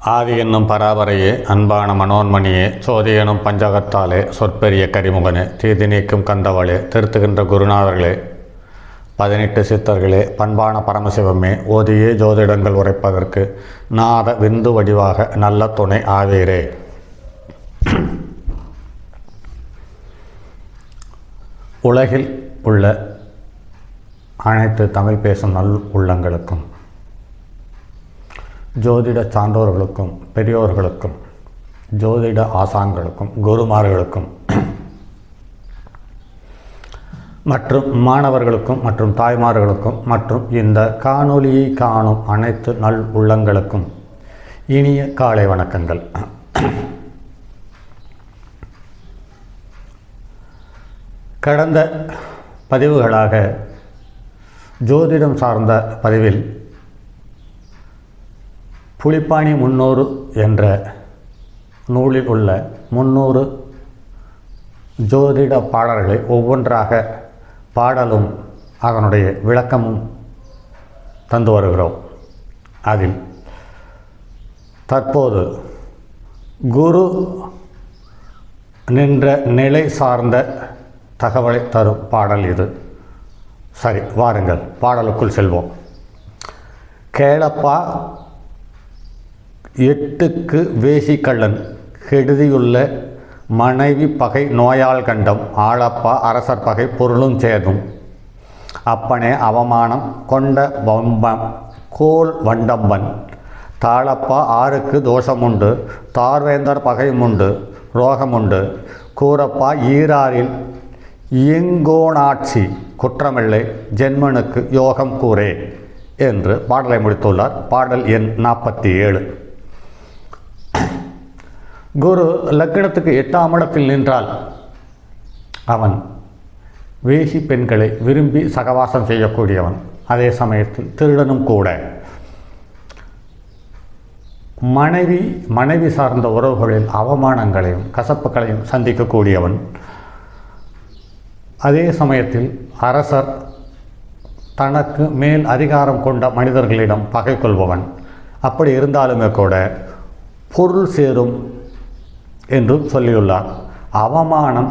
ஆதி என்னும் பராபரையே, அன்பான மனோன்மணியே, சோதி எனும் பஞ்சகத்தாலே, சொற்பெரிய கரிமுகனே, தீதி நீக்கும் கந்தவளே, திருத்துகின்ற குருநாதர்களே, 18 சித்தர்களே, பண்பான பரமசிவமே, ஓதியே ஜோதிடங்கள் உரைப்பதற்கு நாத விந்து வடிவாக நல்ல துணை ஆவீரே. உலகில் உள்ள அனைத்து தமிழ் பேசும் நல் உள்ளங்களுக்கும், ஜோதிட சான்றோர்களுக்கும், பெரியோர்களுக்கும், ஜோதிட ஆசான்களுக்கும், குருமார்களுக்கும் மற்றும் மாணவர்களுக்கும் மற்றும் தாய்மார்களுக்கும் மற்றும் இந்த காணொளியை காணும் அனைத்து நல் உள்ளங்களுக்கும் இனிய காலை வணக்கங்கள். கடந்த பதிவுகளாக ஜோதிடம் சார்ந்த பதிவில் புலிப்பாணி 300 என்ற நூலில் உள்ள 300 ஜோதிட பாடல்களை ஒவ்வொன்றாக பாடலும் அதனுடைய விளக்கமும் தந்து வருகிறோம். அதில் தற்போது குரு நின்ற நிலை சார்ந்த தகவலை தரும் பாடல் இது. சரி, வாருங்கள் பாடலுக்குள் செல்வோம். கேளப்பா 8க்கு வேசிக்கள்ளன் கெடுதியுள்ள மனைவி பகை நோயால் கண்டம் ஆளப்பா அரசர் பகை பொருளும் சேதும் அப்பனே அவமானம் கொண்ட வம்பம் கோல் வண்டம்பன் தாளப்பா 6க்கு தோஷமுண்டு தார்வேந்தர் பகைமுண்டு ரோகமுண்டு கூறப்பா ஈராரில் இயங்கோனாட்சி குற்றமில்லை ஜென்மனுக்கு யோகம் கூறே என்று பாடலை முடித்துள்ளார். பாடல் எண் 47. குரு லக்னத்துக்கு 8ஆம் இடத்தில் நின்றால் அவன் வேசி பெண்களை விரும்பி சகவாசம் செய்யக்கூடியவன். அதே சமயத்தில் திருடனும் கூட. மனைவி சார்ந்த உறவுகளில் அவமானங்களையும் கசப்புகளையும் சந்திக்கக்கூடியவன். அதே சமயத்தில் அரசர் தனக்கு மேல் அதிகாரம் கொண்ட மனிதர்களிடம் பகை கொள்பவன். அப்படி இருந்தாலுமே கூட பொருள் சேரும் என்றும் சொல்லியுள்ளார். அவமானம்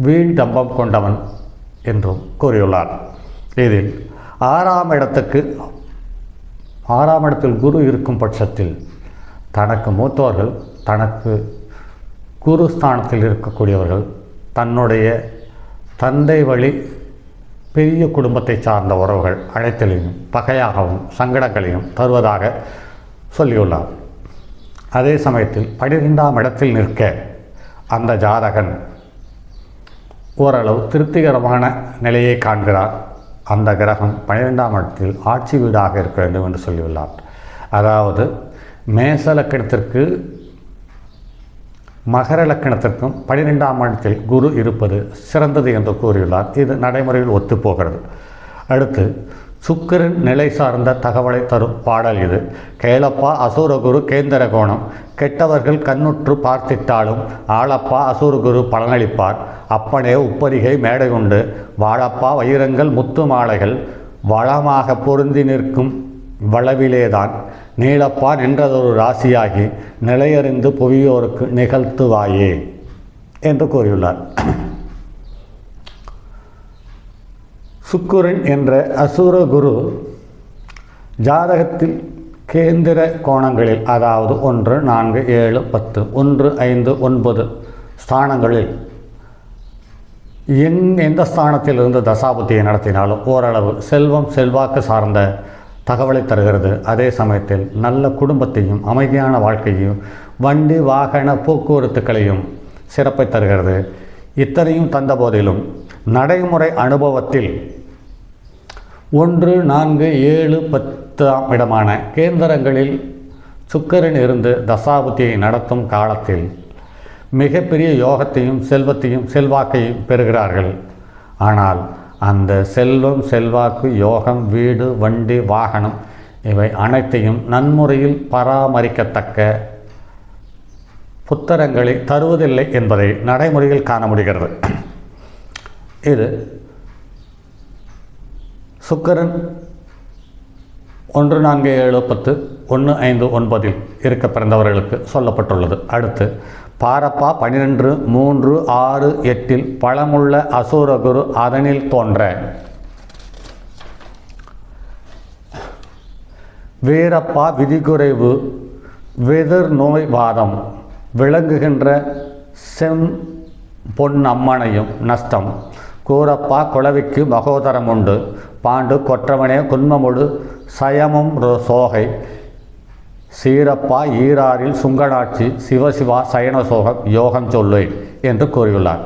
வீண் டம்பம் கொண்டவன் என்றும் கூறியுள்ளார். இதில் 6ஆம் இடத்தில் குரு இருக்கும் பட்சத்தில் தனக்கு மூத்தவர்கள், தனக்கு குரு ஸ்தானத்தில் இருக்கக்கூடியவர்கள் தன்னுடைய தந்தை வழி பெரிய குடும்பத்தை சார்ந்த உறவுகள் அனைத்திலையும் பகையாகவும் சங்கடங்களையும் தருவதாக சொல்லியுள்ளார். அதே சமயத்தில் 12ஆம் இடத்தில் நிற்க அந்த ஜாதகன் ஓரளவு திருப்திகரமான நிலையை காண்கிறார். அந்த கிரகம் 12ஆம் இடத்தில் ஆட்சி வீடாக இருக்க வேண்டும் என்று சொல்லியுள்ளார். அதாவது மேச லக்கணத்திற்கு மகர லக்கணத்திற்கும் 12ஆம் இடத்தில் குரு இருப்பது சிறந்தது என்று கூறியுள்ளார். இது நடைமுறையில் ஒத்துப்போகிறது. அடுத்து சுக்கிரன் நிலை சார்ந்த தகவலை தரும் பாடல் இது. கேளப்பா அசூரகுரு கேந்திர கோணம் கெட்டவர்கள் கண்ணுற்று பார்த்திட்டாலும் ஆளப்பா அசூரகுரு பலனளிப்பார் அப்பனே உப்பரிகை மேடை கொண்டு வாழப்பா வைரங்கள் முத்து மாலைகள் வளமாக பொருந்தி நிற்கும் வளவிலேதான் நீளப்பா நின்றதொரு ராசியாகி நிலையறிந்து புவியோருக்கு நிகழ்த்துவாயே என்று கூறியுள்ளார். சுக்கிரன் என்ற அசுர குரு ஜாதகத்தில் கேந்திர கோணங்களில், அதாவது 1, 4, 7, 10, 1, 5, 9 ஸ்தானங்களில் எந்த ஸ்தானத்தில் இருந்து தசாபுத்தியை நடத்தினாலும் ஓரளவு செல்வம் செல்வாக்கு சார்ந்த தகவலை தருகிறது. அதே சமயத்தில் நல்ல குடும்பத்தையும் அமைதியான வாழ்க்கையும் வண்டி வாகன போக்குவரத்துக்களையும் சிறப்பை தருகிறது. இத்தனையும் தந்த போதிலும் நடைமுறை அனுபவத்தில் 1, 4, 7, 10ஆம் இடமான கேந்திரங்களில் சுக்கிரன் இருந்து தசாபுத்தியை நடத்தும் காலத்தில் மிகப்பெரிய யோகத்தையும் செல்வத்தையும் செல்வாக்கையும் பெறுகிறார்கள். ஆனால் அந்த செல்வம் செல்வாக்கு யோகம் வீடு வண்டி வாகனம் இவை அனைத்தையும் நன்முறையில் பராமரிக்கத்தக்க புத்தரங்களை தருவதில்லை என்பதை நடைமுறையில் காண முடிகிறது. இது சுக்கிரன் 14 7 10 1 5 9 இருக்க பிறந்தவர்களுக்கு சொல்லப்பட்டுள்ளது. அடுத்து பாரப்பா 12 3 6 8 பழமுள்ள அசூரகுரு அதனில் தோன்ற வீரப்பா விதிகுறைவு வெதிர் நோய் வாதம் விளங்குகின்ற பொன்னம்மனையும் நஷ்டம் கூரப்பா குளவிக்கு மகோதரம் உண்டு பாண்டு கொற்றவனே குன்மமுடு சயமும் சோகை சீரப்பா ஈராரில் சுங்கனாட்சி சிவசிவா சயனசோகம் யோகம் சொல்லு என்று கூறியுள்ளார்.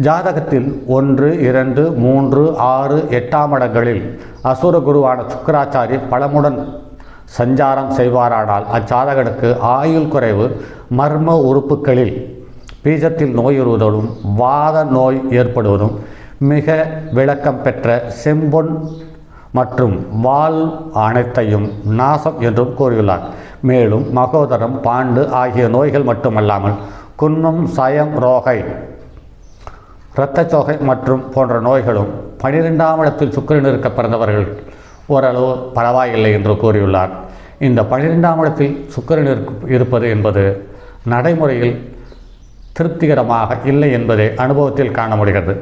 ஜாதகத்தில் 1 2 3 6 8 இடங்களில் அசுரகுருவான சுக்கராச்சாரி பலமுடன் சஞ்சாரம் செய்வாரானால் அச்சாதகனுக்கு ஆயுள் குறைவு, மர்ம உறுப்புகளில் பீஜத்தில் நோயுறுவதும் வாத நோய் ஏற்படுவதும் மிக விளக்கம் பெற்ற செம்பொன் மற்றும் வால் அனைத்தையும் நாசம் என்றும் கூறியுள்ளார். மேலும் மகோதரம், பாண்டு ஆகிய நோய்கள் மட்டுமல்லாமல் குன்னம், சயம், ரோகை, இரத்தச்சோகை மற்றும் போன்ற நோய்களும் 12ஆம் இடத்தில் சுக்கிரன் இருக்க பிறந்தவர்கள் ஓரளவு பரவாயில்லை என்று கூறியுள்ளார். இந்த 12ஆம் இடத்தில் சுக்கிரன் இருப்பது என்பது நடைமுறையில் திருப்திகரமாக இல்லை என்பதை அனுபவத்தில் காண முடிகிறது.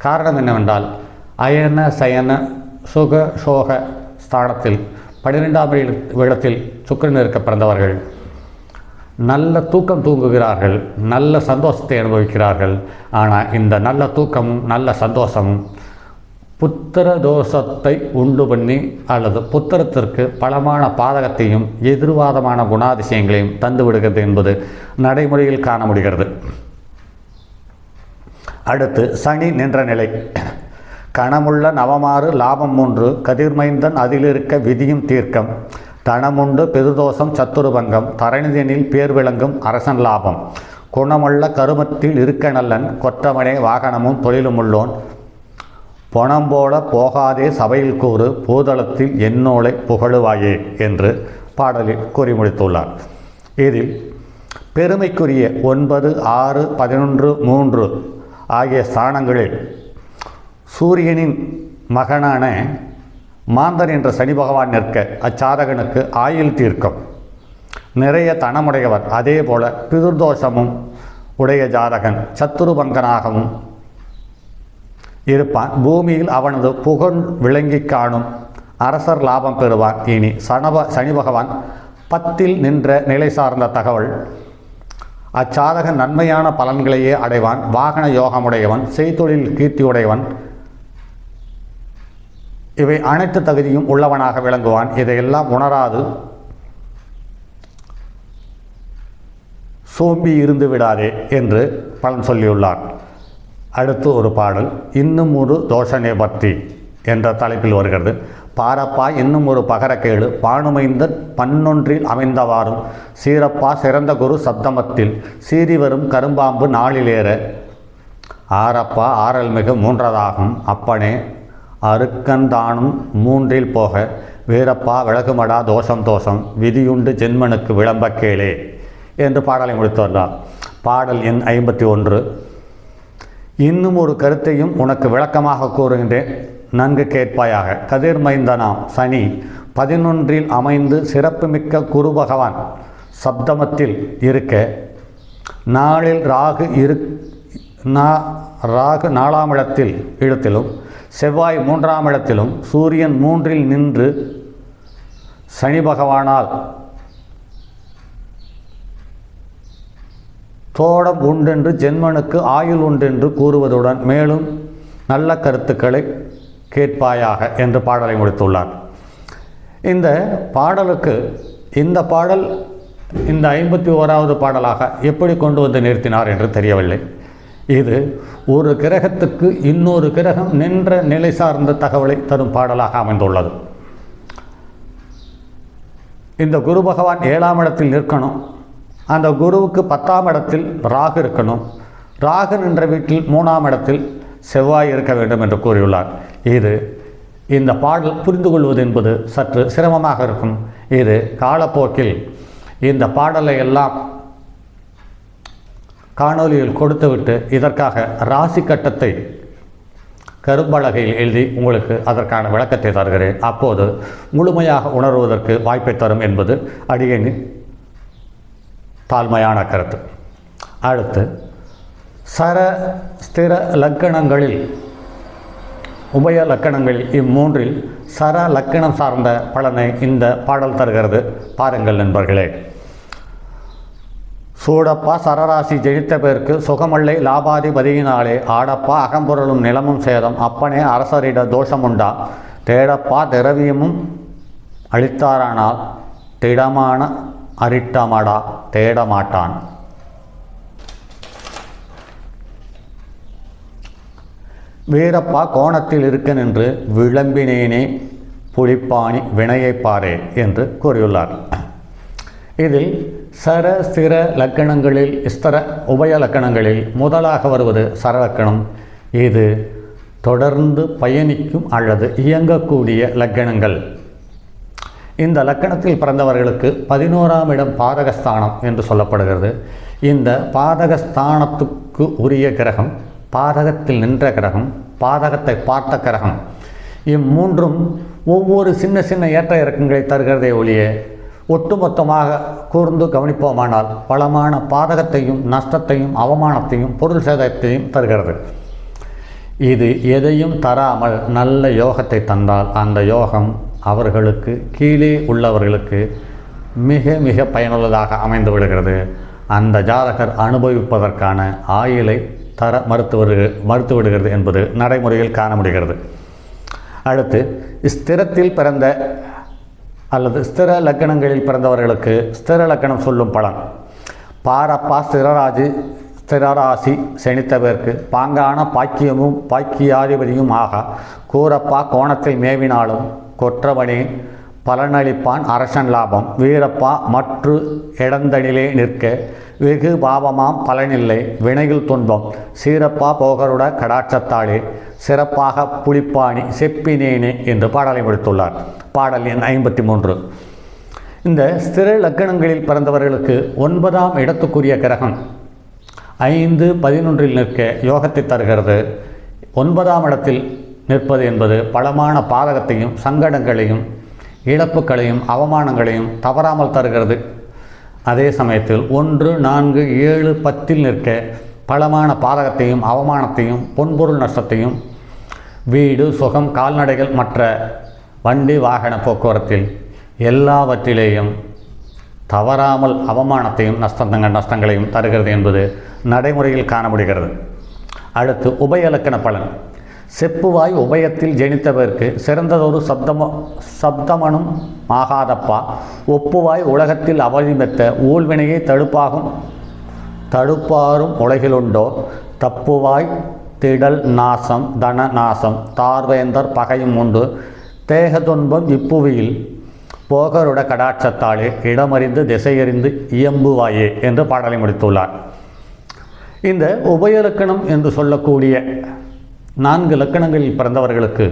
காரணம் என்னவென்றால் அயன சயன சுக சோக ஸ்தானத்தில் 12ஆம் இடத்தில் சுக்கிரன் இருக்க பிறந்தவர்கள் நல்ல தூக்கம் தூங்குகிறார்கள், நல்ல சந்தோஷத்தை அனுபவிக்கிறார்கள். ஆனால் இந்த நல்ல தூக்கமும் நல்ல சந்தோஷமும் புத்திர தோஷத்தை உண்டு பண்ணி அல்லது புத்திரத்திற்கு பலமான பாதகத்தையும் எதிர்வாதமான குணாதிசயங்களையும் தந்துவிடுகிறது என்பது நடைமுறையில் காண முடிகிறது. அடுத்து சனி நின்ற நிலை. கணமுள்ள நவமாறு லாபம் 3 கதிர்மைந்தன் அதிலிருக்க விதியும் தீர்க்கம் தனமுண்டு பெருதோஷம் சத்துருபங்கம் தரணிதனில் பேர் விளங்கும் அரசன் லாபம் குணமுள்ள கருமத்தில் இருக்க நல்லன் கொற்றவனே வாகனமும் தொழிலும் உள்ளோன் பொணம்போல போகாதே சபையில் கூறு பூதளத்தில் என்னோளை புகழுவாயே என்று பாடலில் கூறி முடித்துள்ளார். இதில் பெருமைக்குரிய 9 6 11 3 ஆகிய ஸ்தானங்களில் சூரியனின் மகனான மாந்தன் என்ற சனி பகவான் நிற்க அச்சாதகனுக்கு ஆயுள் தீர்க்கம், நிறைய தனமுடையவர், அதே போல பிதுர்தோஷமும் உடைய ஜாதகன் சத்துருபங்கனாகவும் இருப்பான். பூமியில் அவனது புகழ் விளங்கி காணும் அரசர் லாபம் பெறுவான். இனி சனி பகவான் 10ல் நின்ற நிலை சார்ந்த தகவல். அச்சாதகன் நன்மையான பலன்களையே அடைவான். வாகன யோகமுடையவன், செய்தொழில் கீர்த்தியுடையவன், இவை அனைத்து தகுதியும் உள்ளவனாக விளங்குவான். இதையெல்லாம் உணராது சோம்பி இருந்து விடாதே என்று பலன் சொல்லியுள்ளார். அடுத்து ஒரு பாடல் இன்னும் ஒரு தோஷனே பக்தி என்ற தலைப்பில் வருகிறது. பாரப்பா இன்னும் ஒரு பகரக்கேடு பானுமைந்தன் பன்னொன்றில் அமைந்தவாறும் சீரப்பா சிறந்த குரு சப்தமத்தில் சீறி வரும் கரும்பாம்பு நாளிலேற ஆரப்பா ஆறல்மிகு 3ஆகும் அப்பனே அருக்கந்தானும் 3ல் போக வீரப்பா விலகுமடா தோஷம் தோஷம் விதியுண்டு ஜென்மனுக்கு விளம்ப கேளே என்று பாடலை முடித்து வந்தார். பாடல் எண் 51. இன்னும் ஒரு கருத்தையும் உனக்கு விளக்கமாக கூறுகின்றேன், நன்கு கேட்பாயாக. கதிர்மைந்தனாம் சனி 11ல் அமைந்து சிறப்புமிக்க குரு பகவான் சப்தமத்தில் இருக்க நாளில் ராகு 4ஆம் இடத்திலும் செவ்வாய் 3ஆம் இடத்திலும் சூரியன் 3ல் நின்று சனி பகவானால் தோடம் உண்டென்று ஜென்மனுக்கு ஆயுள் உண்டென்று கூறுவதுடன் மேலும் நல்ல கருத்துக்களை கேட்பாயாக என்று பாடலை முடித்துள்ளார். இந்த பாடலுக்கு இந்த பாடல் இந்த 51வது பாடலாக எப்படி கொண்டு வந்து நிறுத்தினார் என்று தெரியவில்லை. இது ஒரு கிரகத்துக்கு இன்னொரு கிரகம் நின்ற நிலை சார்ந்த தகவலை தரும் பாடலாக அமைந்துள்ளது. இந்த குரு பகவான் 7ஆம் இடத்தில் நிற்கணும், அந்த குருவுக்கு 10ஆம் இடத்தில் ராகு இருக்கணும், ராகு நின்ற வீட்டில் 3ஆம் இடத்தில் செவ்வாய் இருக்க வேண்டும் என்று கூறியுள்ளார். இந்த பாடல் புரிந்து கொள்வது என்பது சற்று சிரமமாக இருக்கும். இது காலப்போக்கில் இந்த பாடலை எல்லாம் காணொலியில் கொடுத்துவிட்டு இதற்காக ராசி கட்டத்தை கரும்பலகையில் எழுதி உங்களுக்கு அதற்கான விளக்கத்தை தருகிறேன். அப்போது முழுமையாக உணர்வதற்கு வாய்ப்பை தரும் என்பது அடியேனின் தாழ்மையான கருத்து. அடுத்து சர ஸ்திர லக்கணங்களில் உபய லக்கணங்களில் இம்மூன்றில் சர லக்கணம் சார்ந்த பலனை இந்த பாடல் தருகிறது. பாருங்கள் நண்பர்களே. சூடப்பா சரராசி ஜெயித்த பேருக்கு சுகமல்லை லாபாதிபதியினாலே ஆடப்பா அகம்பொருளும் நிலமும் சேதம் அப்பனே அரசரிட தோஷமுண்டா தேடப்பா திரவியமும் அளித்தாரானால் திடமான அரிட்டமடா தேடமாட்டான். வீரப்பா கோணத்தில் இருக்க நின்று விளம்பினேனே புலிப்பாணி வினையைப்பாரே என்று கூறியுள்ளார். இதில் சர ஸ்திர லக்கணங்களில் ஸ்திர உபய லக்கணங்களில் முதலாக வருவது சரலக்கணம். இது தொடர்ந்து பயணிக்கும் அல்லது இயங்கக்கூடிய லக்கணங்கள். இந்த லக்கணத்தில் பிறந்தவர்களுக்கு 11ஆம் இடம் பாதகஸ்தானம் என்று சொல்லப்படுகிறது. இந்த பாதகஸ்தானத்துக்கு உரிய கிரகம், பாதகத்தில் நின்ற கிரகம், பாதகத்தை பார்த்த கிரகம், இம்மூன்றும் ஒவ்வொரு சின்ன சின்ன ஏற்ற இறக்கங்களை தருகிறதே ஒழிய ஒட்டுமொத்தமாக கூர்ந்து கவனிப்போமானால் பலமான பாதகத்தையும் நஷ்டத்தையும் அவமானத்தையும் பொருள் சேதத்தையும் தருகிறது. இது எதையும் தராமல் நல்ல யோகத்தை தந்தால் அந்த யோகம் அவர்களுக்கு கீழே உள்ளவர்களுக்கு மிக மிக பயனுள்ளதாக அமைந்து விடுகிறது. அந்த ஜாதகர் அனுபவிப்பதற்கான ஆயுளை தர மறுத்து விடுகிறது என்பது நடைமுறையில் காண முடிகிறது. அடுத்து ஸ்திரத்தில் பிறந்த அல்லது ஸ்திர லக்கணங்களில் பிறந்தவர்களுக்கு ஸ்திர லக்கணம் சொல்லும் பலன். பாரப்பா ஸ்திரராசி செனித்தவர்க்கு பாங்கான பாக்கியமும் பாக்கியாதிபதியும் ஆகா கூரப்பா கோணத்தில் மேவினாலும் கொற்றவனே பலனளிப்பான் அரசன் லாபம் வீரப்பா மற்று இடந்தனிலே நிற்க வெகு பாவமாம் பலனில்லை வினையில் துன்பம் சீரப்பா போகருட கடாட்சத்தாளே சிறப்பாக புலிப்பாணி செப்பினேனே என்று பாடலை முடித்துள்ளார். பாடல் எண் 53. இந்த ஸ்திர லக்கணங்களில் பிறந்தவர்களுக்கு 9ஆம் இடத்துக்குரிய கிரகம் 5-11 நிற்க யோகத்தை தருகிறது. 9ஆம் இடத்தில் நிற்பது என்பது பலமான பாதகத்தையும் சங்கடங்களையும் இழப்புகளையும் அவமானங்களையும் தவறாமல் தருகிறது. அதே சமயத்தில் 1, 4, 7, 10 நிற்க பலமான பாதகத்தையும் அவமானத்தையும் பொன்பொருள் நஷ்டத்தையும் வீடு சுகம் கால்நடைகள் மற்ற வண்டி வாகன போக்குவரத்தில் எல்லாவற்றிலேயும் தவறாமல் அவமானத்தையும் நஷ்டங்களையும் தருகிறது என்பது நடைமுறையில் காண முடிகிறது. அடுத்து உபயலக்கண பலன். செப்புவாய் உபயத்தில் ஜெனித்தவர்க்கு சிறந்ததொரு சப்தமனும் ஆகாதப்பா ஒப்புவாய் உலகத்தில் அவதிமெத்த ஊழ்வினையை தடுப்பாரும் உலகிலுண்டோ தப்புவாய் திடல் நாசம் தன நாசம் தார்வேந்தர் பகையும் உண்டு தேக துன்பம் இப்புவியில் போகருட கடாட்சத்தாலே இடமறிந்து திசையறிந்து இயம்புவாயே என்று பாடலை முடித்துள்ளார். இந்த உபயலக்கணம் என்று சொல்லக்கூடிய 4 லக்கணங்களில் பிறந்தவர்களுக்கு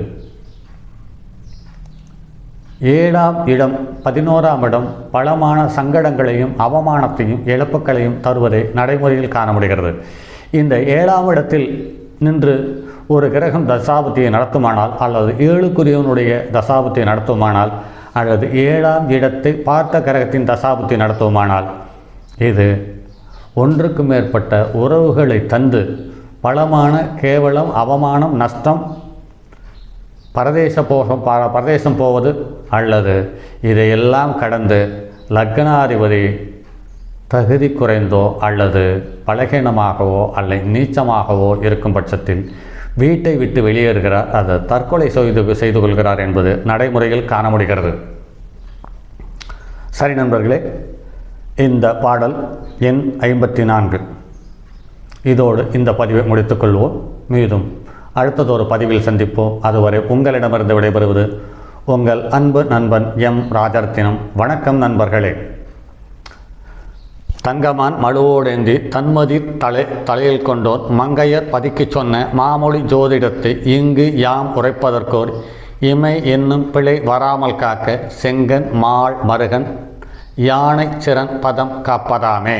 7ஆம் இடம் 11ஆம் இடம் பலமான சங்கடங்களையும் அவமானத்தையும் இழப்புகளையும் தருவதை நடைமுறையில் காண முடிகிறது. இந்த 7ஆம் இடத்தில் நின்று ஒரு கிரகம் தசாபுத்தியை நடத்துமானால் அல்லது 7க்குரியவனுடைய தசாபுத்தியை நடத்துமானால் அல்லது 7ஆம் இடத்தை பார்த்த கிரகத்தின் தசாபுத்தி நடத்துமானால் இது ஒன்றுக்கு மேற்பட்ட உறவுகளை தந்து பலமான கேவலம் அவமானம் நஷ்டம் பரதேசம் போவது அல்லது இதையெல்லாம் கடந்து லக்னாதிபதி தகுதி குறைந்தோ அல்லது பலகீனமாகவோ அல்லது நீச்சமாகவோ இருக்கும் பட்சத்தில் வீட்டை விட்டு வெளியேறுகிறார், அது தற்கொலை செய்து கொள்கிறார் என்பது நடைமுறையில் காண முடிகிறது. சரி நண்பர்களே, இந்த பாடல் எண் 54 இதோடு இந்த பதிவை முடித்துக்கொள்வோம். மீதும் அடுத்ததொரு பதிவில் சந்திப்போம். அதுவரை உங்களிடமிருந்து விடைபெறுவது உங்கள் அன்பு நண்பன் எம் ராஜரத்தினம். வணக்கம் நண்பர்களே. தங்கமான் மழுவோடேந்தி தன்மதி தலையில் கொண்டோன் மங்கையர் பதிக்குச் சொன்ன மாமொழி ஜோதிடத்தை இங்கு யாம் உரைப்பதற்கோர் இமை என்னும் பிழை வராமல் காக்க செங்கன் மால் மருகன் யானை சிறன் பதம் காப்பதாமே.